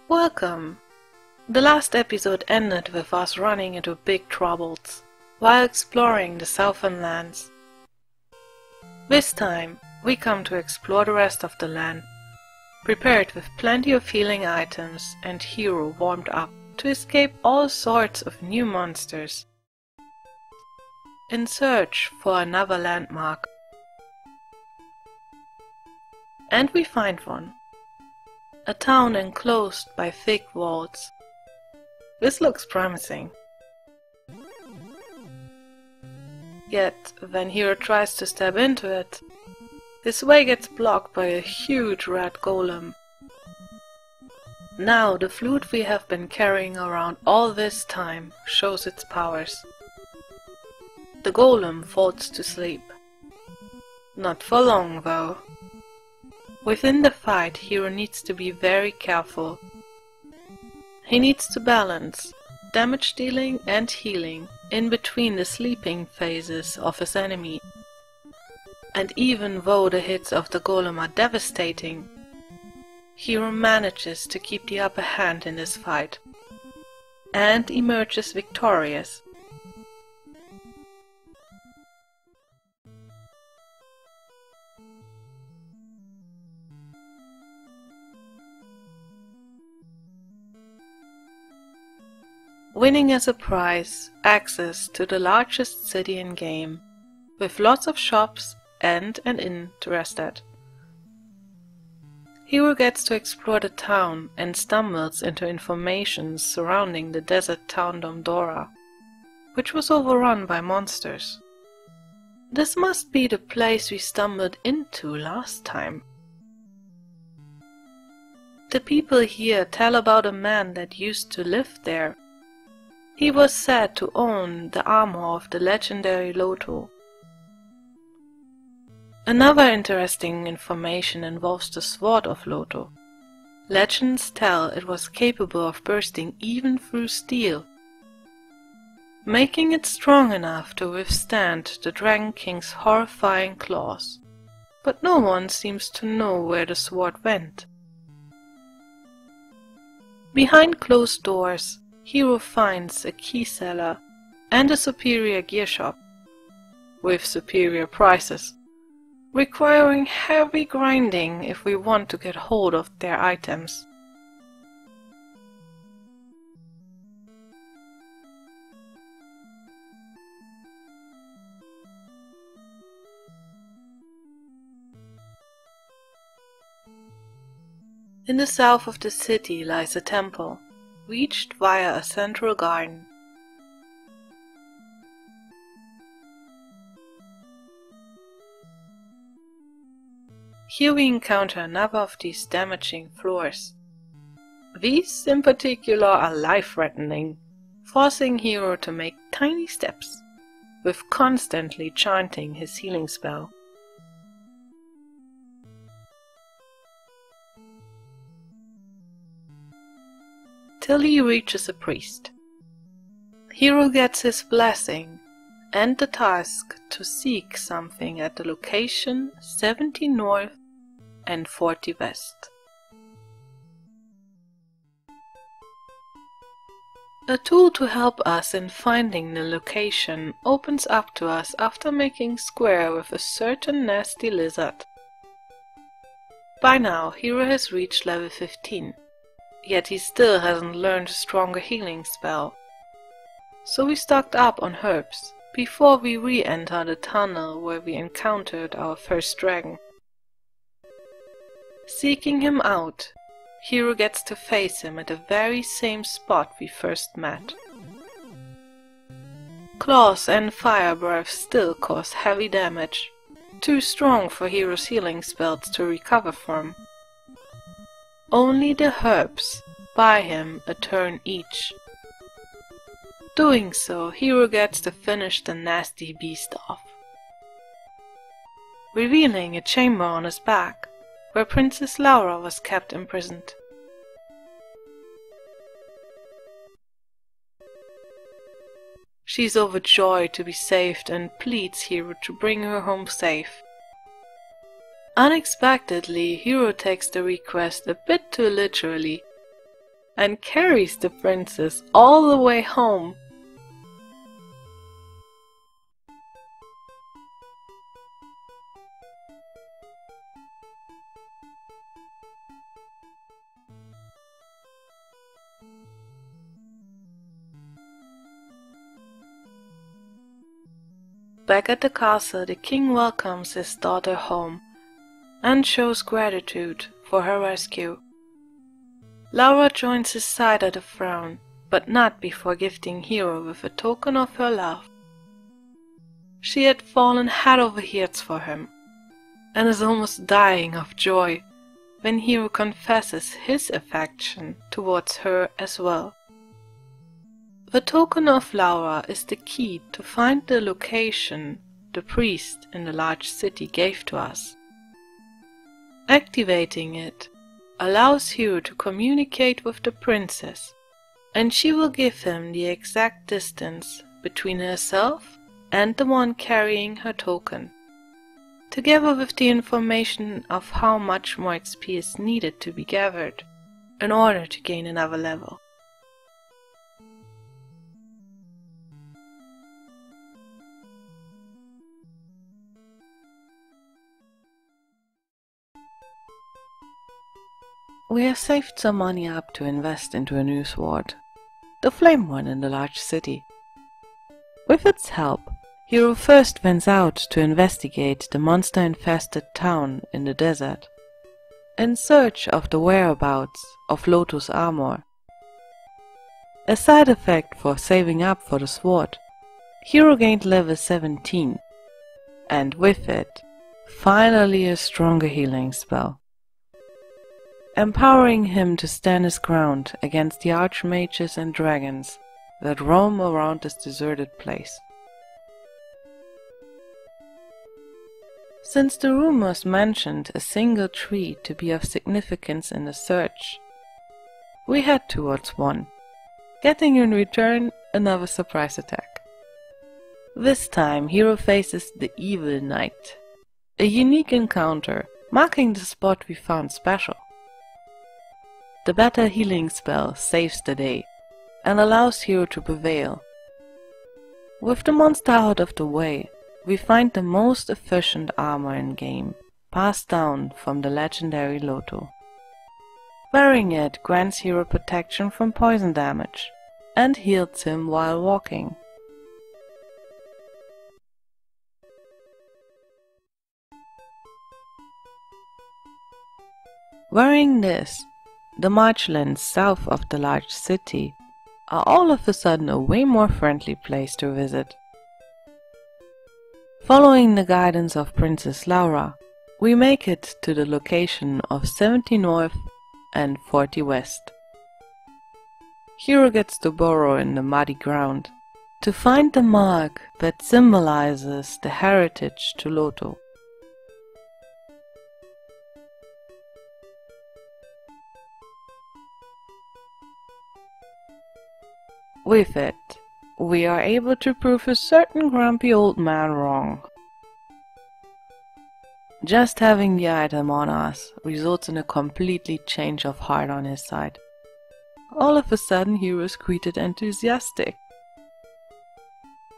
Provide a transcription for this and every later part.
Welcome! The last episode ended with us running into big troubles while exploring the southern lands. This time we come to explore the rest of the land, prepared with plenty of healing items and hero warmed up to escape all sorts of new monsters in search for another landmark. And we find one. A town enclosed by thick walls. This looks promising. Yet, when Hero tries to step into it, his way gets blocked by a huge red golem. Now the flute we have been carrying around all this time shows its powers. The golem falls to sleep. Not for long, though. Within the fight, Hero needs to be very careful. He needs to balance damage dealing and healing in between the sleeping phases of his enemy. And even though the hits of the golem are devastating, Hero manages to keep the upper hand in this fight and emerges victorious. Winning as a prize access to the largest city in game, with lots of shops and an inn to rest at. Hero gets to explore the town and stumbles into information surrounding the desert town Domdora, which was overrun by monsters. This must be the place we stumbled into last time. The people here tell about a man that used to live there. He was said to own the armor of the legendary Loto. Another interesting information involves the sword of Loto. Legends tell it was capable of bursting even through steel, making it strong enough to withstand the Dragon King's horrifying claws. But no one seems to know where the sword went. Behind closed doors, Hero finds a key seller and a superior gear shop, with superior prices, requiring heavy grinding if we want to get hold of their items. In the south of the city lies a temple, reached via a central garden. Here we encounter another of these damaging floors. These in particular are life-threatening, forcing Hero to make tiny steps, with constantly chanting his healing spell. Till he reaches a priest. Hero gets his blessing and the task to seek something at the location 70 North and 40 West. A tool to help us in finding the location opens up to us after making square with a certain nasty lizard. By now, Hero has reached level 15. Yet he still hasn't learned a stronger healing spell. So we stocked up on herbs before we re-enter the tunnel where we encountered our first dragon. Seeking him out, Hero gets to face him at the very same spot we first met. Claws and fire breath still cause heavy damage, too strong for Hero's healing spells to recover from. Only the herbs buy him a turn each. Doing so, Hero gets to finish the nasty beast off, revealing a chamber on his back, where Princess Laura was kept imprisoned. She's overjoyed to be saved and pleads Hero to bring her home safe. Unexpectedly, Hero takes the request a bit too literally and carries the princess all the way home. Back at the castle, the king welcomes his daughter home and shows gratitude for her rescue. Laura joins his side at a throne, but not before gifting Hero with a token of her love. She had fallen head over heels for him, and is almost dying of joy when Hero confesses his affection towards her as well. The token of Laura is the key to find the location the priest in the large city gave to us. Activating it allows Hero to communicate with the princess, and she will give him the exact distance between herself and the one carrying her token, together with the information of how much more XP is needed to be gathered in order to gain another level. We have saved some money up to invest into a new sword, the flame one in the large city. With its help, Hero first went out to investigate the monster-infested town in the desert, in search of the whereabouts of Lotus armor. A side effect for saving up for the sword, Hero gained level 17, and with it, finally a stronger healing spell, empowering him to stand his ground against the archmages and dragons that roam around this deserted place. Since the rumors mentioned a single tree to be of significance in the search, we head towards one, getting in return another surprise attack. This time Hero faces the Evil Knight, a unique encounter marking the spot we found special. The better healing spell saves the day and allows Hero to prevail. With the monster out of the way, we find the most efficient armor in game, passed down from the legendary Loto. Wearing it grants Hero protection from poison damage and heals him while walking. Wearing this, the marchlands south of the large city are all of a sudden a way more friendly place to visit. Following the guidance of Princess Laura, we make it to the location of 70 North and 40 West. Hero gets to burrow in the muddy ground to find the mark that symbolizes the heritage to Loto. With it, we are able to prove a certain grumpy old man wrong. Just having the item on us results in a completely change of heart on his side. All of a sudden Hero is greeted enthusiastic.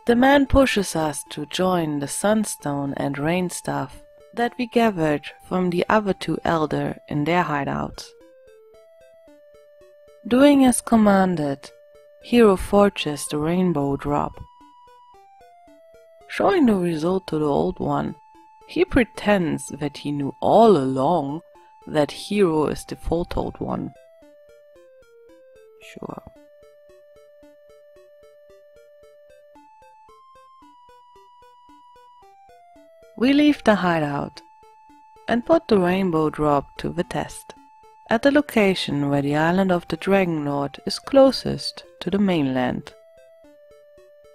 The man pushes us to join the Sunstone and Rain Staff that we gathered from the other two Elder in their hideouts. Doing as commanded, Hero forges the rainbow drop. Showing the result to the old one, he pretends that he knew all along that Hero is the foretold one. Sure. We leave the hideout and put the rainbow drop to the test at the location where the island of the Dragon Lord is closest to the mainland.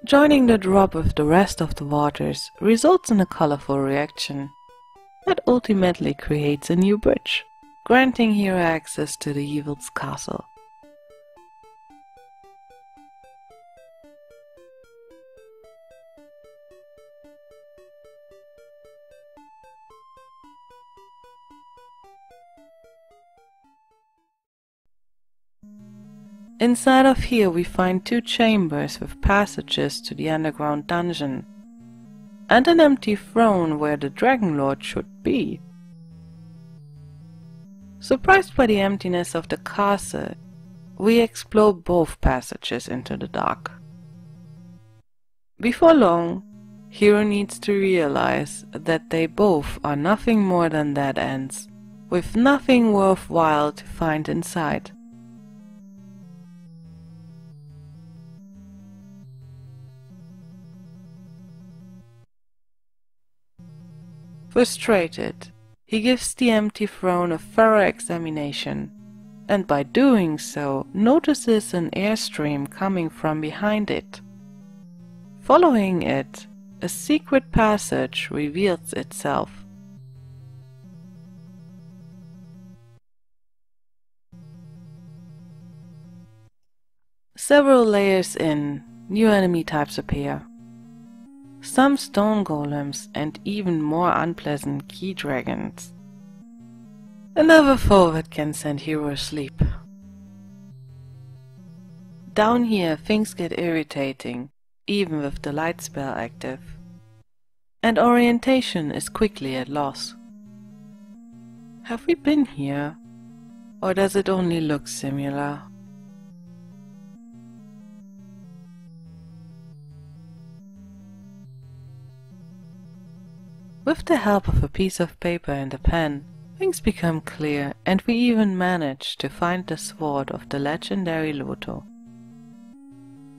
Joining the drop with the rest of the waters results in a colorful reaction that ultimately creates a new bridge, granting Hero access to the Evil's castle. Inside of here we find 2 chambers with passages to the underground dungeon, and an empty throne where the Dragon Lord should be. Surprised by the emptiness of the castle, we explore both passages into the dark. Before long, Hero needs to realize that they both are nothing more than dead ends, with nothing worthwhile to find inside. Frustrated, he gives the empty throne a thorough examination, and by doing so notices an airstream coming from behind it. Following it, a secret passage reveals itself. Several layers in, new enemy types appear. Some stone golems and even more unpleasant key dragons. Another foe that can send Hero asleep. Down here things get irritating, even with the light spell active, and orientation is quickly at loss. Have we been here, or does it only look similar? With the help of a piece of paper and a pen, things become clear, and we even manage to find the sword of the legendary Loto,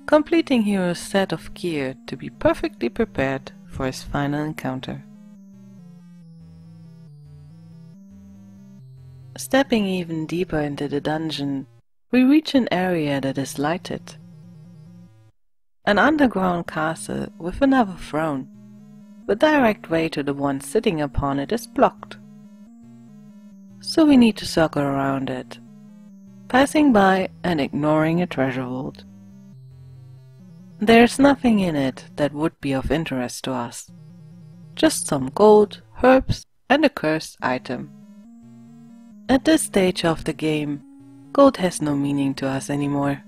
completing Hero's set of gear to be perfectly prepared for his final encounter. Stepping even deeper into the dungeon, we reach an area that is lighted. An underground castle with another throne. The direct way to the one sitting upon it is blocked, so we need to circle around it, passing by and ignoring a treasure vault. There's nothing in it that would be of interest to us, just some gold, herbs and a cursed item. At this stage of the game, gold has no meaning to us anymore.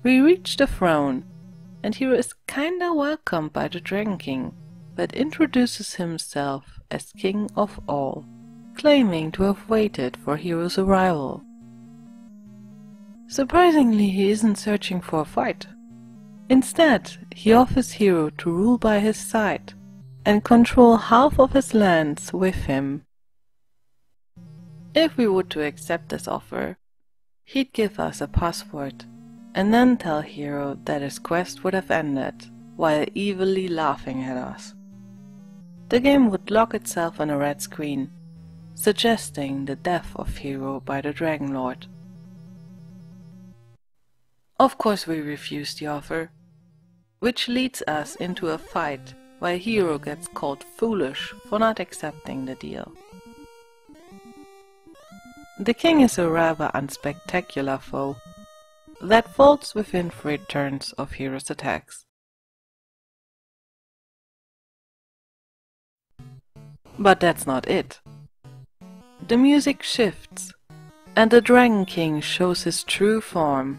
We reach the throne, and Hero is kinda welcomed by the Dragon King, but introduces himself as King of all, claiming to have waited for Hero's arrival. Surprisingly, he isn't searching for a fight. Instead, he offers Hero to rule by his side and control half of his lands with him. If we were to accept this offer, he'd give us a passport and then tell Hero that his quest would have ended, while evilly laughing at us. The game would lock itself on a red screen, suggesting the death of Hero by the Dragon Lord. Of course we refuse the offer, which leads us into a fight while Hero gets called foolish for not accepting the deal. The king is a rather unspectacular foe that falls within 3 turns of Hero's attacks. But that's not it. The music shifts, and the Dragon King shows his true form.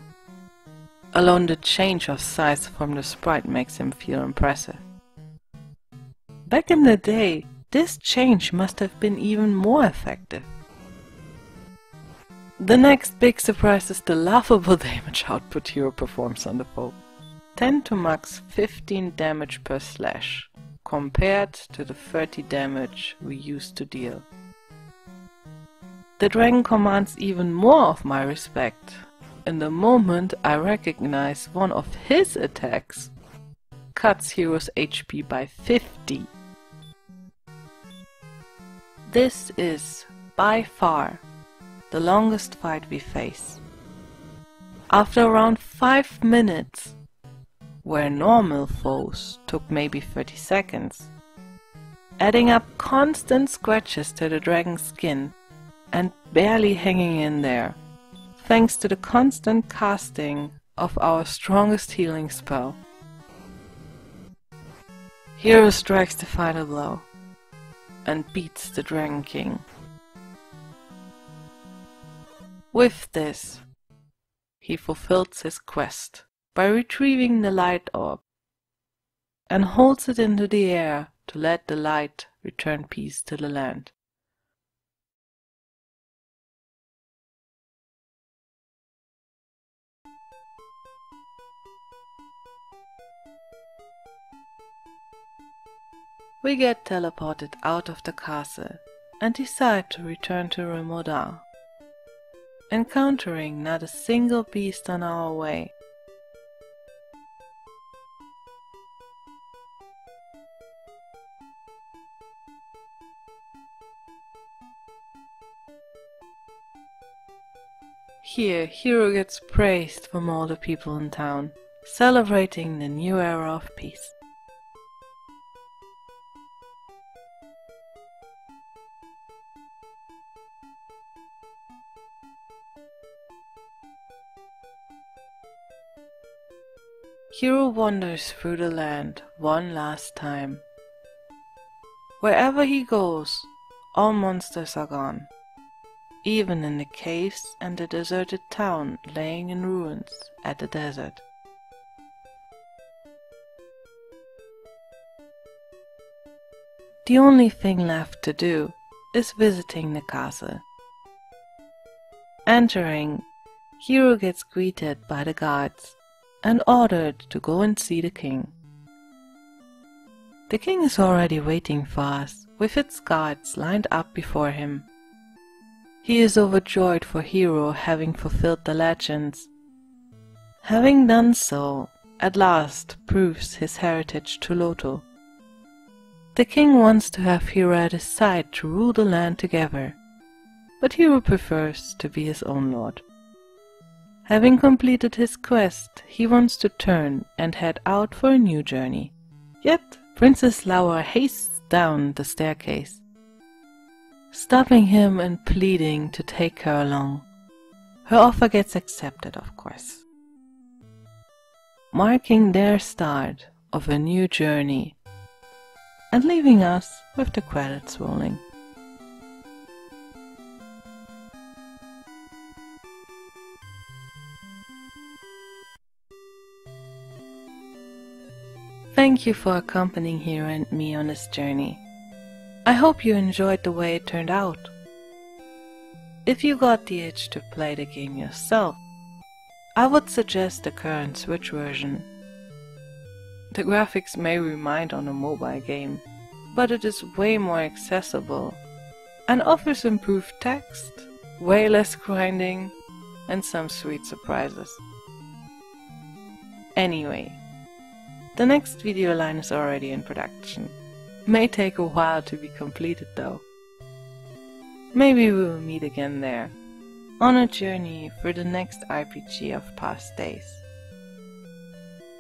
Alone the change of size from the sprite makes him feel impressive. Back in the day, this change must have been even more effective. The next big surprise is the laughable damage output Hero performs on the foe. 10 to max 15 damage per slash, compared to the 30 damage we used to deal. The dragon commands even more of my respect. In the moment I recognize one of his attacks cuts Hero's HP by 50. This is, by far, the longest fight we face. After around 5 minutes, where normal foes took maybe 30 seconds, adding up constant scratches to the dragon's skin and barely hanging in there, thanks to the constant casting of our strongest healing spell. Hero strikes the final blow, and beats the Dragon King. With this, he fulfills his quest by retrieving the light orb and holds it into the air to let the light return peace to the land. We get teleported out of the castle and decide to return to Remoda, encountering not a single beast on our way. Here, Hero gets praised from all the people in town, celebrating the new era of peace. Hero wanders through the land one last time. Wherever he goes, all monsters are gone, even in the caves and the deserted town laying in ruins at the desert. The only thing left to do is visiting the castle. Entering, Hero gets greeted by the guards and ordered to go and see the king. The king is already waiting for us, with its guards lined up before him. He is overjoyed for Hero having fulfilled the legends. Having done so, at last proves his heritage to Loto. The king wants to have Hero at his side to rule the land together, but Hero prefers to be his own lord. Having completed his quest, he wants to turn and head out for a new journey. Yet, Princess Laura hastes down the staircase, stopping him and pleading to take her along. Her offer gets accepted, of course, marking their start of a new journey and leaving us with the credits rolling. Thank you for accompanying Hero and me on this journey. I hope you enjoyed the way it turned out. If you got the itch to play the game yourself, I would suggest the current Switch version. The graphics may remind on a mobile game, but it is way more accessible and offers improved text, way less grinding, and some sweet surprises. Anyway, the next video line is already in production. May take a while to be completed though. Maybe we will meet again there, on a journey through the next RPG of past days.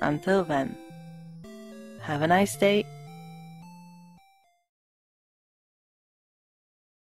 Until then, have a nice day.